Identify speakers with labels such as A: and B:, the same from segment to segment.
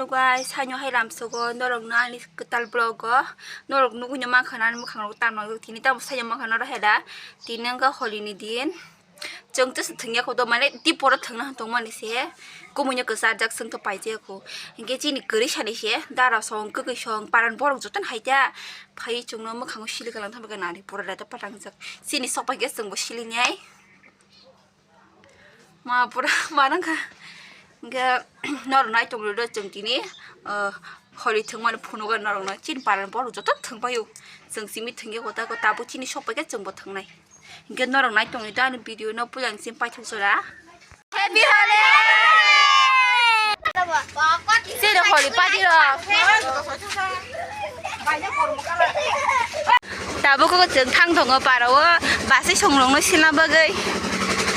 A: guys sanyo hay lam sogo norok na ni ketal blogo norok nugu nyama khana mu khang tam nang tini tam sayo ma khana ra heda tinang ka holi ni din jong tu thengya ko do mane ti pora thengna tong mani se kumunya ke sajak seng to pai je ko inge chi ni gari sani se dara song ke song paran borok jotan haija phai chungno mu khang sili kalang tham ga nari pora da patang jak sini sok pa ge seng bo sili nyai ma pura marang ka Nga nor nai tong lo jeng tini holi theng man phono ga nor na chin paran bor jo ta theng payu jeng simi thenge ko ta ko tabu chini shop ga jeng bo theng nai nga nor nai tong da ni video no pulang sim pai thong sora happy holiday se da holi party ro tabu ko jeng thang thong ga paro ba se songlong no sila ba gai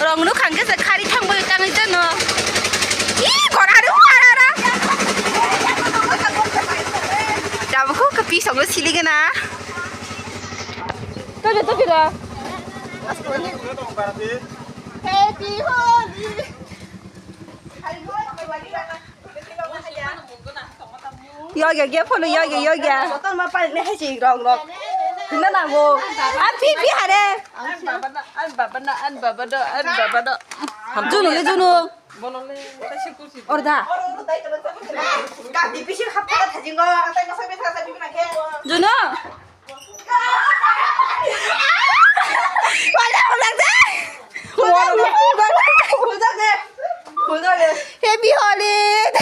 A: rong no khang ga sa khari thang bo tang ja no Aku kepi sama sili kena. Tapi dah. Happy holiday. Yoga, follow yoga. Betul apa ni heci rong. Kena nak go. Api ada. An babado. Junu. Orda. Juno. Happy holiday.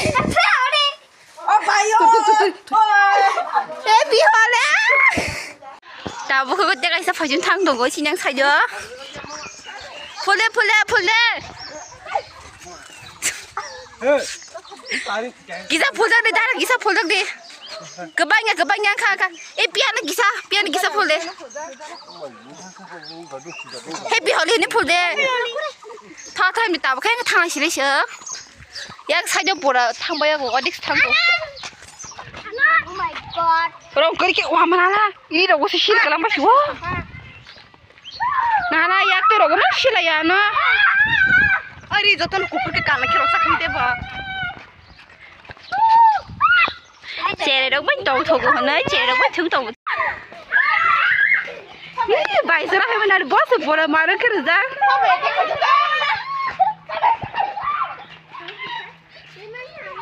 A: Happy holiday. Tahu kau kata kisah fajun thang dong, kau sinyang saja. Pule. Kisah pulak deh, dah kisah pulak deh. Kebanyakan kan. Piana kisah pul deh. Happy holiday ni pul deh. Thang ni tahu kan thang sini sih. Yang saja pura thang bayar kau adik thang tu.
B: Oh my god.
A: Orang kerja wah mana lah. Ini dah usah sih kalau masih wah. Nah ya tu orang masih lah ya no. Ari jotan kupur ke kala kiro sakam teba. Cere dong ban tong thog ho nai cere dong ban thung tong. Ni bai sara hai manar boss pora mara kar ja.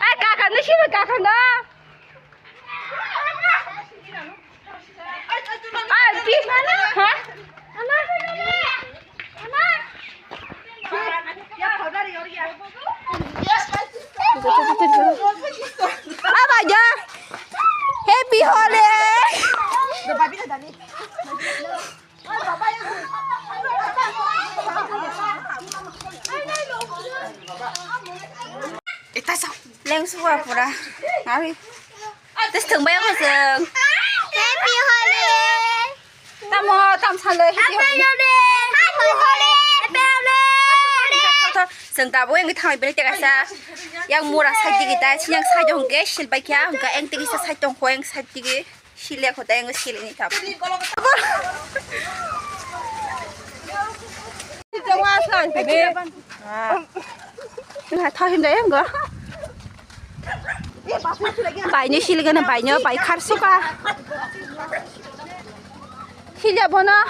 A: Ai kakak ni sih kakak na. Ai pi mana? Ha? Apa aja? Happy holiday. Leng suara pura. Mari. Terus tunggu ya pasang.
B: Happy holiday.
A: Tam santai.
B: Happy holiday. Happy holiday.
A: Seng tabu yang kita ambil tiga sa, yang murah saja kita, yang saja hongke silpai kia, hongke yang tiga sa saja hongko yang saja tiga silek kota yang sil ini tabu. Jangan asal, bebe. Nah, tahu hendak yang enggak? Bayinya silekan, bayinya bayi karsuka. Silek mana?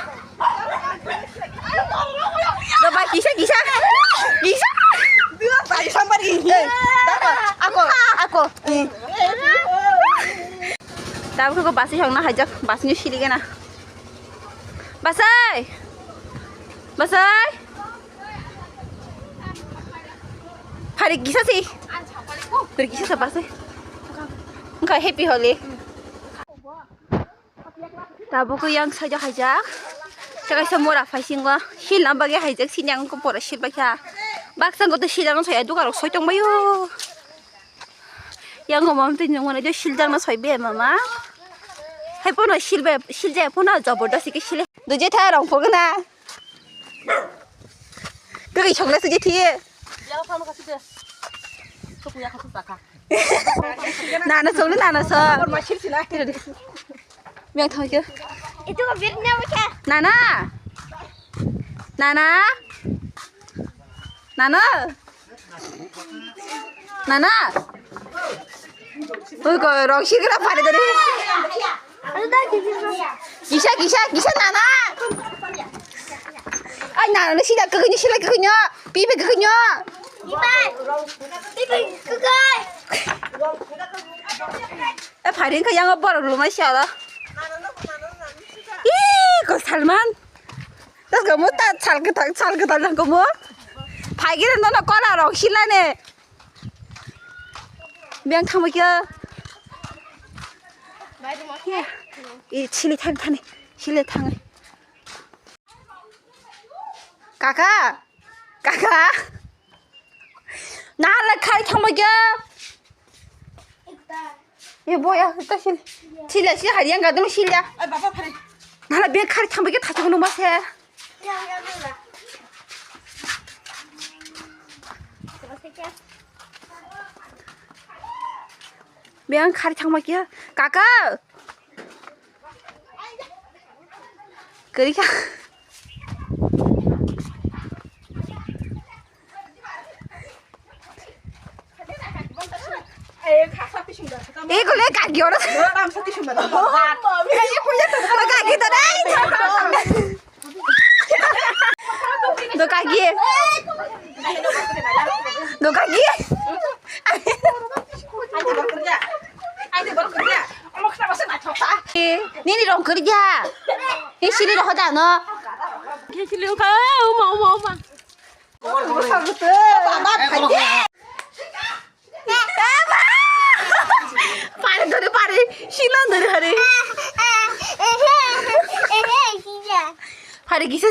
A: Dapat kisah. Dia bayi sampai ini. Aku. Tahu kau basi yang nak hajak, basinya silekan. Basai. Hari kisah sih. Hari kisah siapa sih? Engkau happy holiday. Tahu kau yang saja hajak. Jaga semua rafa singwa, hilang bagi hajak sinyang ko pora sil bakia. Baksan ko to silang saya tu kalau soy tong bayu. Yang ngomong tu nyong mana jo siljang na soy be mama. Hai pun silja pun jabor sih ke sil. Duje thai rong pho na. Kau chongla sih thie.
C: Yang sama kasih deh. Kau punya kasih saka.
A: Nana so.
C: Masih sih lah.
A: Yang tahu ke?
B: Itu mobilnya macam.
A: Nana. 그거 럭시그라 파리들이 기샤 나나 ai nào nó xin là cứ nhớ bí về cứ nhớ phải đến cái yang bỏ rồi mà sợ đó ý có 살만 tất cả muốn ta sal cái thằng có muốn phải cái nó có là rồi xin lại nè miếng thằng kia 이 실리 타네 실리 타네 까까 나를 칼 타먹여 이거 뭐야 일단 실리 하리양 가든 실리야 나를 몇 칼 타먹여 다 죽는 맛에 몇 칼 타먹여 까까 그러니까 이거 내 가기 어려서 가기 더 나이 너 가기 너 가기 니니랑 그러자 이 실리로 하자 너
C: 실리로 가 어마
B: 파리
A: 신난들이 하래 파리 기사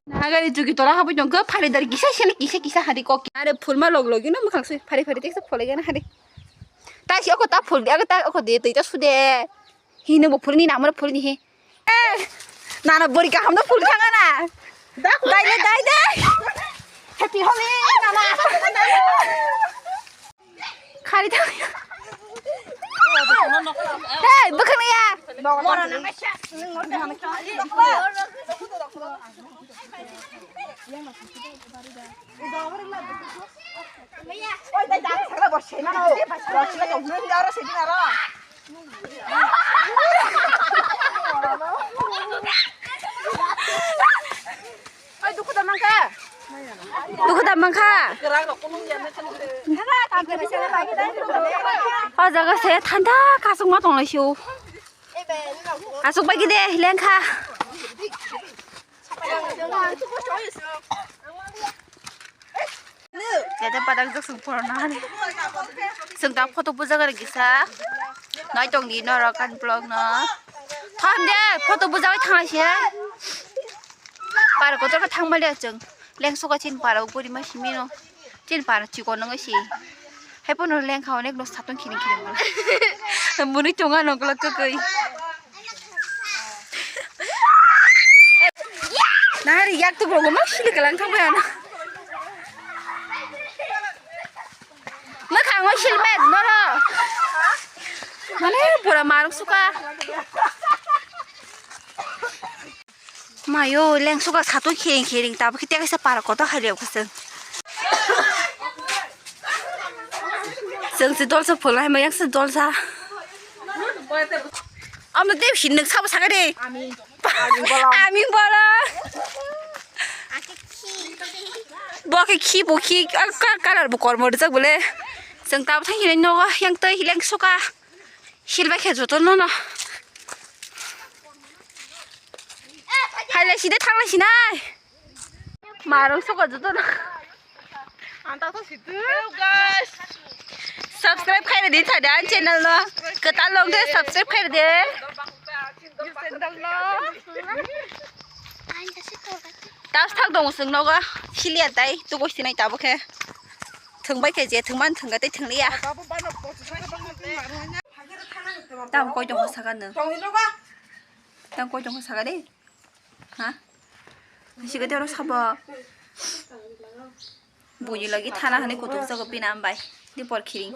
A: 나가리 저기 돌아가보면 그 파리들이 기사 하리 꼭 아래 풀만 럭럭이는 뭐 강수 파리 떼서 풀리게나 하리 다시 어거 딱 풀, 내가 딱 어거 내 뜨이자 수대 희는 뭐 풀니 나무를 풀니 해 나는 머리가 한번 풀 상하나 나이 해피 홈이 나나 칼이 당이야 에 뭐 그러냐 누구 담만가? 저거 새 탄다 가속 마 동라시오. 가속 빨리 돼 랭카. 얘들 바닥 좀 풀어놔네. 승당 포토 부자가 기사. nói trong đi nó ra căn blog nó. thôi đi 포토 부자가 당하시야. 바로 그쪽으로 탕말려 정. 랭소가 진 바로 우리 마시미노. 진 바로 쥐고는 것이. 해보는 랭 가오네 너 사돈 키는 말라. 문이 종아는 걸로 끄끄이. 나를 약도 보고 막 실리가 랑탕보야 나. 뭐 강원 실매 너라. 나네 보라 마룩 수가. 마요 랭소가 사돈 키링 따보 그때가서 바라고도 하려고 선. 정스 돌서 볼라 해면 약스 돌사. 엄마 때 신능 사고 사가래. 아민 봐라. 뭐 키 깔깔을 뭐 걸머리자 볼래. 정답 당기는 너가 향떠 랭소가 실백 해줘도 너너. 할래시대 탕라시나. 마롱 속아줘도 너.
C: 안 따서 시들
A: subscribe khai để thả đá channel nó cứ ta lồng thế subscribe khai để tao thắc đồng sừng nó có xí liệt đấy tôi có xin này tao bốc he thường mấy cái gì thường bán thường cái tết thường liệt tao coi trong saoกันnữa tao coi trong sao cái đấy hả chỉ cái điều đó sao bờ buổi lagi thana hane kutuk jago pinam bai di por kiring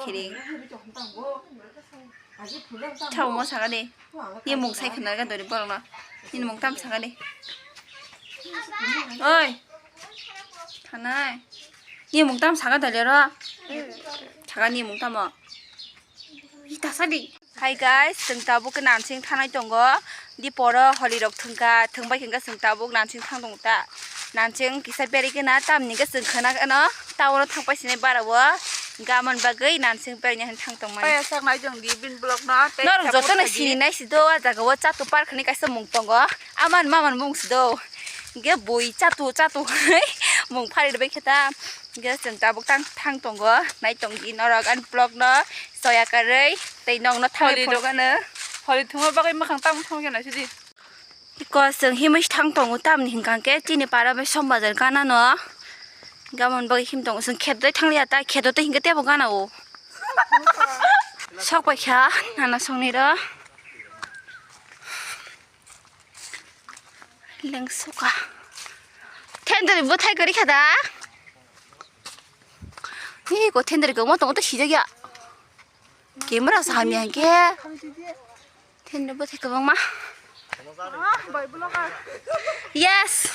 A: chau mo saga de ni mung sai khana ga dori bol na ni mung tam saga de oi thana ni mung tam saga dali ro saga ni mung tam mo
B: 다사리.
A: Hi guys, जों दाबो 그 난칭 타나이 동거 디포러 헐리럭 퉁가 퉁바이 켄가 जों दाबो 난칭 탕 동다 난칭 기사 베리게나 땀니가 जों खोना가नो टाउनाव थांबायसिने बारावो गामोन बागै 난칭 बेरिनि हां थां दंमोन
C: Kaya sang nai jong di bin blok na.
A: नर जतन सिनाय सिदो जागाव चातु पार्कनि काइसा मुं दंगो आमान मामान मुं सिदो गे बय चातु है मुं फारिदबाय खेता गे जों दाबो थां दंगो नाय दंगि नरक आन ब्लग न सयाकारै तै नंनो थाङै फलगानो
C: Holi thuma bagai makang tam thong kana sidi.
A: इको जों हिमैस थां दंगो तामनि हिंगांके तिनि पारा बे समबाजार गाना न गामोन बागै हिम दंगो जों खेददै थांलिया ता खेददै हिंगा तेबो गानाओ सकबायखा नाना संनि र लेंसुका 텐더리 뭐 탈 거리 가다 이거 텐더리 그거 또 시작이야 게임을해서 하면 게 텐더 뭐 탈 거 막마
C: Ah, bai blok ah.
A: 예스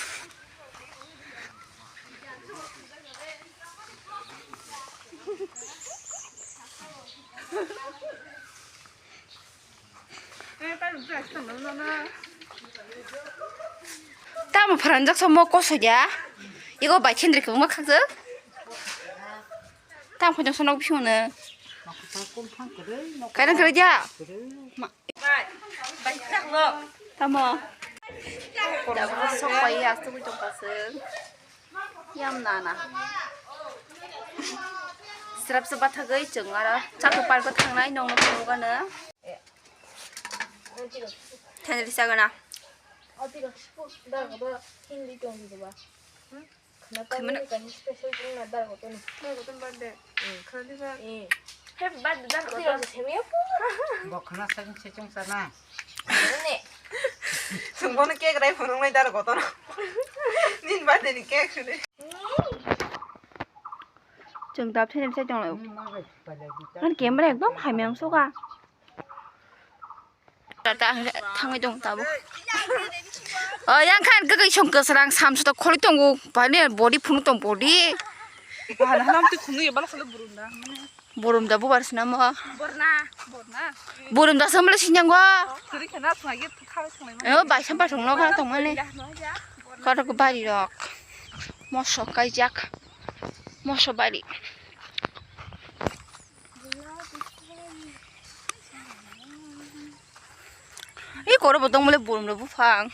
A: 땀을 파란색서 먹고 소냐 이거 봐 텐더리 그거 막 하지 땀 그냥 손하고 피우는 가는 그러자 Tama. Dapat sok bayar tu jom pasang. Yam nana. Serap sebat hagai cengar. Satu parko tangnai nong nong bukan na. Tenri sagana.
B: 어디가 나가봐 힘이 좀 줘봐. 응?
A: 그러면
B: 그나까 스페셜 좀 나다가 어떤
C: 어떤 반대. 그러니까
B: 예. 해피 바드 나 그거 재미없고.
D: 뭐 그나 사진 채팅 싸나
B: 그러네.
C: 승부는 깨그래 보는 거 다르고 또. 닌 반대니 깨 그래.
A: Trường tập thêm sẽ trong lại.
D: 막을 빨리
A: Anh kiếm cái này hai miếng số à. Ta thằng ấy trong tập. 양칸 그거 형거스랑 삼수도 콜이 동고 발에 머리 푸는 동 머리.
C: 하나한테 군이 말아서 부른다.
A: 모름다 뭐 말쓰나 뭐.
C: borna.
A: 모름다 선물 신장 거.
C: 그렇게 나 통하게 타고 통해.
A: 바이 선발 정로 가는 동안에. 가라 그 발이라. 모셔 가이작. 모셔 발이. 이 거를 보통 몰래 모름다 부팡.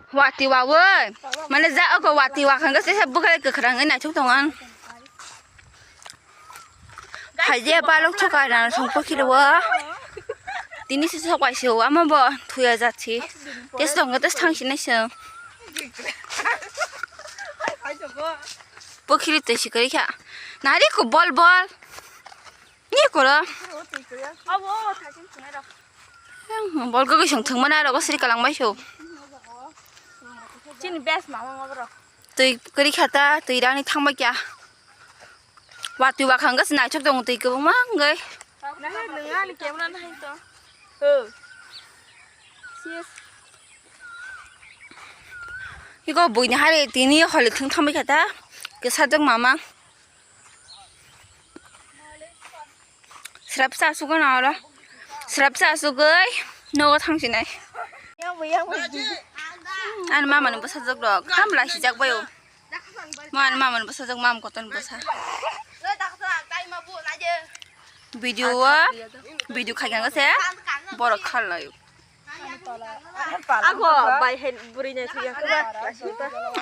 A: Wati wawe, mana za aku wati wakan ke saya bukan ke kerangan nak cuma tangan. Haji balok cakap dan sumpah kira wah. Ini sesuatu apa sih? Ama bah tuya jati. Dia sedang kita setang sini sih. Bukit itu sih kerja. Nari ku bol. Ni kora. 뭘 그거 형통만 하라고 쓰리까 랑마쇼.
C: 진이 베스트 마마 먹으러.
A: 또 그리 갔다 또 이란이 탕막이야. 와또 와간 것은 나쪽 동도 있고 막 거.
C: 나 해능아 니 게임을 나 했어.
A: 이거 뭐냐 하래 디니 헐리 탕탕막 갔다. 그 사정 마마. 스랍사 수가 나와라. 스랍사 수가 너가 당신네. An mama nu basa jog dok kam la hijak bayo man mama nu basa jog mam koton basa video khagang ga se bor khal la yu
C: Aku bai hen burinya tuya.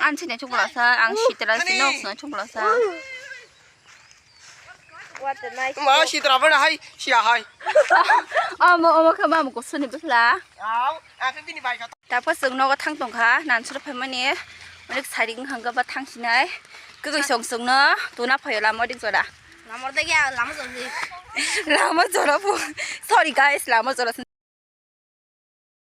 A: an sine chokla sa ang sitara sinok sa chokla sa
C: What the nice.
E: Ma si travel hai si hai.
A: omo khama mo ko suni bsla
E: Áo, cái pin bài cho.
A: 다파 승노가 탕동가 난 수럽하면이 우리 사링 한가봐 탕시나이 그거 성성너 돈 아파요 라머딩 줘라
B: 나머지야 나머지.
A: 라머 줘라 보 sorry guys 라머 줘라